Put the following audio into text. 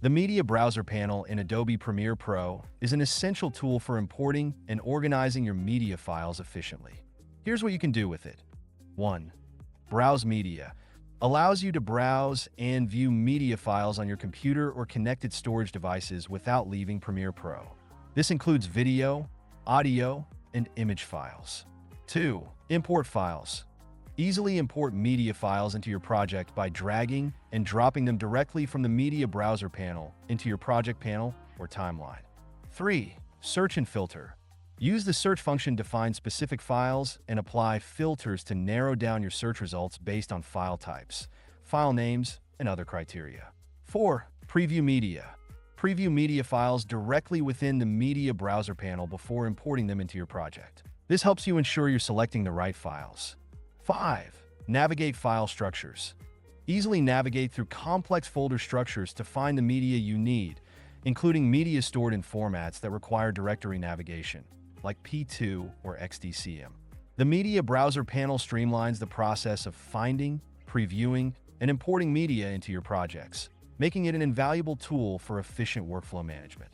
The Media Browser panel in Adobe Premiere Pro is an essential tool for importing and organizing your media files efficiently. Here's what you can do with it. 1. Browse Media. Allows you to browse and view media files on your computer or connected storage devices without leaving Premiere Pro. This includes video, audio, and image files. 2. Import Files. Easily import media files into your project by dragging and dropping them directly from the Media Browser panel into your project panel or timeline. 3. Search and Filter. Use the search function to find specific files and apply filters to narrow down your search results based on file types, file names, and other criteria. 4. Preview Media. Preview media files directly within the Media Browser panel before importing them into your project. This helps you ensure you're selecting the right files. 5. Navigate File Structures. Easily navigate through complex folder structures to find the media you need, including media stored in formats that require directory navigation, like P2 or XDCM. The Media Browser panel streamlines the process of finding, previewing, and importing media into your projects, making it an invaluable tool for efficient workflow management.